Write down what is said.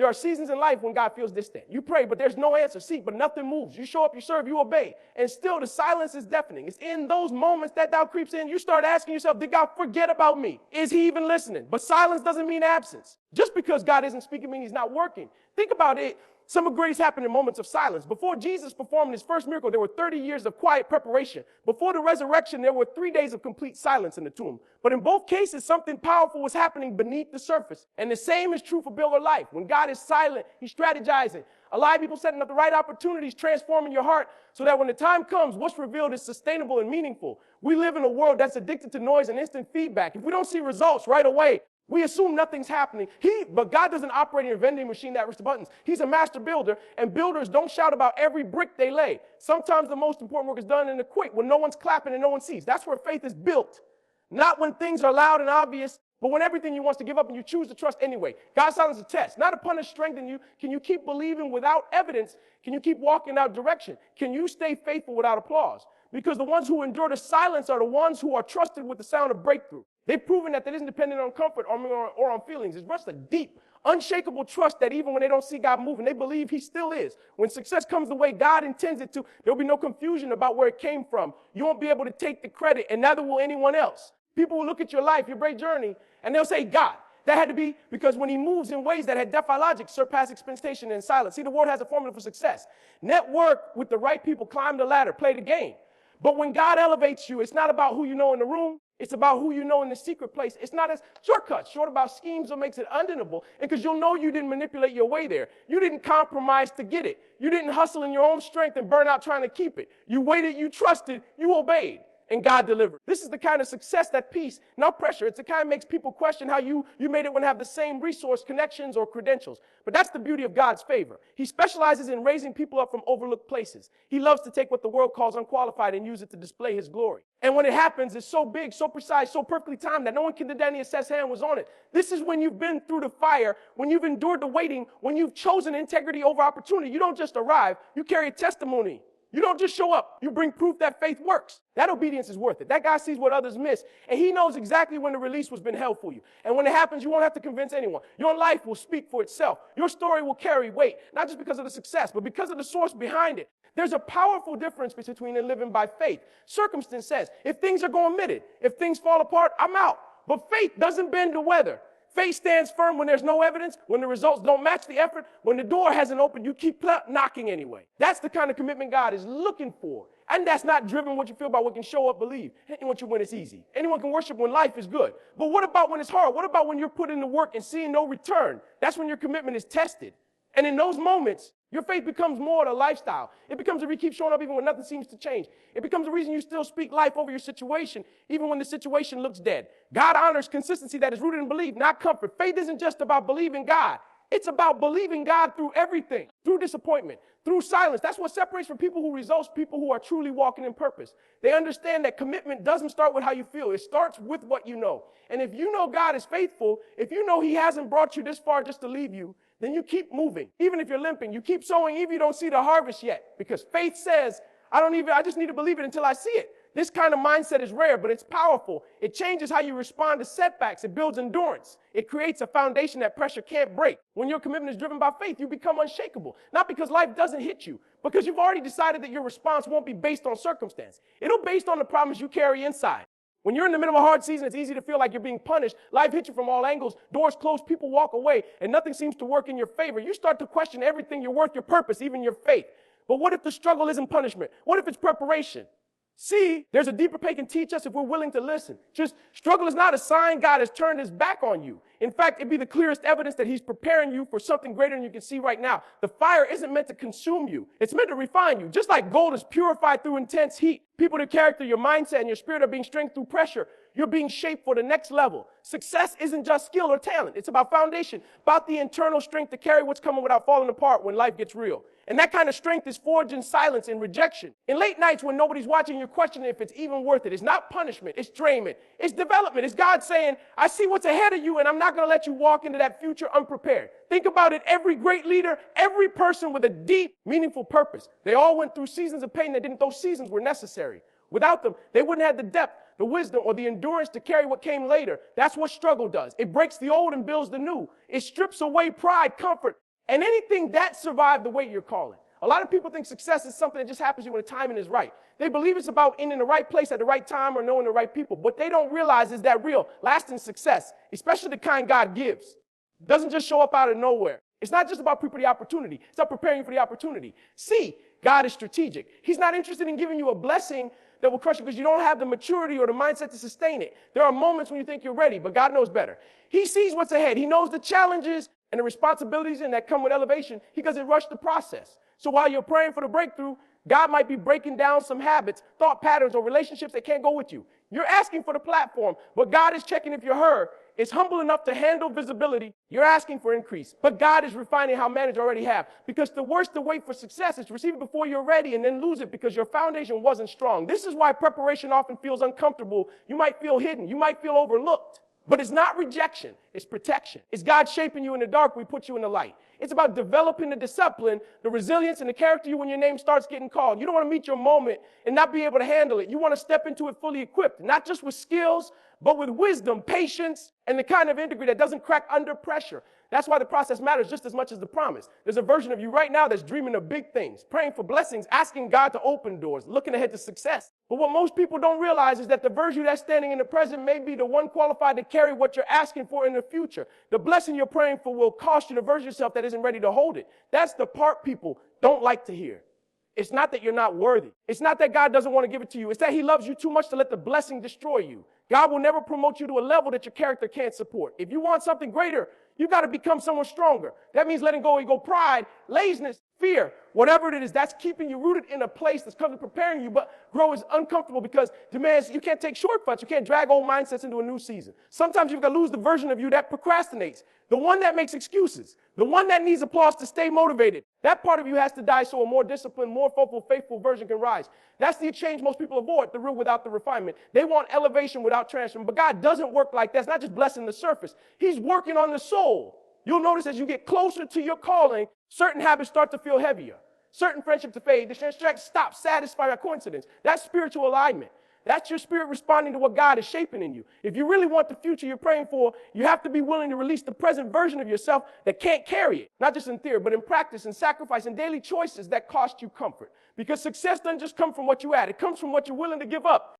There are seasons in life when God feels distant. You pray, but there's no answer. Seek, but nothing moves. You show up, you serve, you obey. And still the silence is deafening. It's in those moments that doubt creeps in. You start asking yourself, did God forget about me? Is he even listening? But silence doesn't mean absence. Just because God isn't speaking means he's not working. Think about it. Some of grace happened in moments of silence. Before Jesus performed his first miracle, there were 30 years of quiet preparation. Before the resurrection, there were 3 days of complete silence in the tomb. But in both cases, something powerful was happening beneath the surface. And the same is true for builder life. When God is silent, he's strategizing. Alive people setting up the right opportunities, transforming your heart so that when the time comes, what's revealed is sustainable and meaningful. We live in a world that's addicted to noise and instant feedback. If we don't see results right away, we assume nothing's happening. But God doesn't operate in a vending machine that pushes buttons. He's a master builder, and builders don't shout about every brick they lay. Sometimes the most important work is done in the quick, when no one's clapping and no one sees. That's where faith is built. Not when things are loud and obvious, but when everything you want to give up and you choose to trust anyway. God's silence is a test, not to punish, strengthen you. Can you keep believing without evidence? Can you keep walking out direction? Can you stay faithful without applause? Because the ones who endure the silence are the ones who are trusted with the sound of breakthrough. They've proven that isn't dependent on comfort or on feelings. It's just a deep, unshakable trust that even when they don't see God moving, they believe he still is. When success comes the way God intends it to, there'll be no confusion about where it came from. You won't be able to take the credit, and neither will anyone else. People will look at your life, your great journey, and they'll say, God. That had to be because when he moves in ways that had defy logic, surpass expectation and silence. See, the world has a formula for success. Network with the right people, climb the ladder, play the game. But when God elevates you, it's not about who you know in the room. It's about who you know in the secret place. It's not as shortcuts, short about schemes that makes it undeniable. And because you'll know you didn't manipulate your way there. You didn't compromise to get it. You didn't hustle in your own strength and burn out trying to keep it. You waited, you trusted, you obeyed, and God delivered. This is the kind of success, that peace, no pressure. It's the kind that makes people question how you made it when have the same resource, connections, or credentials. But that's the beauty of God's favor. He specializes in raising people up from overlooked places. He loves to take what the world calls unqualified and use it to display his glory. And when it happens, it's so big, so precise, so perfectly timed that no one can deny any assess hand was on it. This is when you've been through the fire, when you've endured the waiting, when you've chosen integrity over opportunity. You don't just arrive, you carry a testimony. You don't just show up. You bring proof that faith works. That obedience is worth it. That guy sees what others miss, and he knows exactly when the release was been held for you. And when it happens, you won't have to convince anyone. Your life will speak for itself. Your story will carry weight, not just because of the success, but because of the source behind it. There's a powerful difference between living by faith. Circumstance says, if things are going mid, if things fall apart, I'm out. But faith doesn't bend the weather. Faith stands firm when there's no evidence, when the results don't match the effort, when the door hasn't opened, you keep knocking anyway. That's the kind of commitment God is looking for. And that's not driven what you feel by what can show up, believe. Anyone can win, it's easy. Anyone can worship when life is good. But what about when it's hard? What about when you're putting the work and seeing no return? That's when your commitment is tested. And in those moments, your faith becomes more of a lifestyle. It becomes a reason you keep showing up even when nothing seems to change. It becomes a reason you still speak life over your situation, even when the situation looks dead. God honors consistency that is rooted in belief, not comfort. Faith isn't just about believing God. It's about believing God through everything, through disappointment, through silence. That's what separates from people who results people who are truly walking in purpose. They understand that commitment doesn't start with how you feel. It starts with what you know. And if you know God is faithful, if you know he hasn't brought you this far just to leave you, then you keep moving. Even if you're limping, you keep sowing even if you don't see the harvest yet. Because faith says, I just need to believe it until I see it. This kind of mindset is rare, but it's powerful. It changes how you respond to setbacks. It builds endurance. It creates a foundation that pressure can't break. When your commitment is driven by faith, you become unshakable. Not because life doesn't hit you, because you've already decided that your response won't be based on circumstance. It'll be based on the promise you carry inside. When you're in the middle of a hard season, it's easy to feel like you're being punished. Life hits you from all angles. Doors close, people walk away, and nothing seems to work in your favor. You start to question everything, your worth, your purpose, even your faith. But what if the struggle isn't punishment? What if it's preparation? See, there's a deeper pain can teach us if we're willing to listen. Just struggle is not a sign God has turned his back on you. In fact, it'd be the clearest evidence that he's preparing you for something greater than you can see right now. The fire isn't meant to consume you. It's meant to refine you. Just like gold is purified through intense heat, people, their character, your mindset, and your spirit are being strengthened through pressure. You're being shaped for the next level. Success isn't just skill or talent. It's about foundation, about the internal strength to carry what's coming without falling apart when life gets real. And that kind of strength is forged in silence and rejection. In late nights when nobody's watching, you're questioning if it's even worth it. It's not punishment. It's trainment. It's development. It's God saying, I see what's ahead of you, and I'm not going to let you walk into that future unprepared. Think about it. Every great leader, every person with a deep, meaningful purpose, they all went through seasons of pain those seasons were necessary. Without them, they wouldn't have the depth, the wisdom, or the endurance to carry what came later. That's what struggle does. It breaks the old and builds the new. It strips away pride, comfort, And anything that survived the weight you're calling. A lot of people think success is something that just happens to you when the timing is right. They believe it's about being in the right place at the right time or knowing the right people. What they don't realize is that real, lasting success, especially the kind God gives, doesn't just show up out of nowhere. It's not just about preparing for the opportunity. It's about preparing you for the opportunity. See, God is strategic. He's not interested in giving you a blessing that will crush you because you don't have the maturity or the mindset to sustain it. There are moments when you think you're ready, but God knows better. He sees what's ahead. He knows the challenges and the responsibilities that come with elevation. He doesn't rush the process. So while you're praying for the breakthrough, God might be breaking down some habits, thought patterns, or relationships that can't go with you. You're asking for the platform, but God is checking if you're her. Is humble enough to handle visibility. You're asking for increase, but God is refining how managers already have. Because the worst to wait for success is to receive it before you're ready and then lose it because your foundation wasn't strong. This is why preparation often feels uncomfortable. You might feel hidden. You might feel overlooked. But it's not rejection. It's protection. It's God shaping you in the dark. We put you in the light. It's about developing the discipline, the resilience, and the character you when your name starts getting called. You don't want to meet your moment and not be able to handle it. You want to step into it fully equipped, not just with skills, but with wisdom, patience, and the kind of integrity that doesn't crack under pressure. That's why the process matters just as much as the promise. There's a version of you right now that's dreaming of big things, praying for blessings, asking God to open doors, looking ahead to success. But what most people don't realize is that the version that's standing in the present may be the one qualified to carry what you're asking for in the future. The blessing you're praying for will cost you the version of yourself that isn't ready to hold it. That's the part people don't like to hear. It's not that you're not worthy. It's not that God doesn't want to give it to you. It's that he loves you too much to let the blessing destroy you. God will never promote you to a level that your character can't support. If you want something greater, you got to become someone stronger. That means letting go of ego, pride, laziness, fear, whatever it is, that's keeping you rooted in a place that's coming preparing you, but grow is uncomfortable because demands you can't take shortcuts. You can't drag old mindsets into a new season. Sometimes you've got to lose the version of you that procrastinates, the one that makes excuses, the one that needs applause to stay motivated. That part of you has to die so a more disciplined, more focused, faithful version can rise. That's the change most people avoid, the real without the refinement. They want elevation without transformation, but God doesn't work like that. It's not just blessing the surface. He's working on the soul. You'll notice as you get closer to your calling, certain habits start to feel heavier. Certain friendships to fade. The distract stop, satisfied by coincidence. That's spiritual alignment. That's your spirit responding to what God is shaping in you. If you really want the future you're praying for, you have to be willing to release the present version of yourself that can't carry it. Not just in theory, but in practice and sacrifice and daily choices that cost you comfort. Because success doesn't just come from what you add. It comes from what you're willing to give up.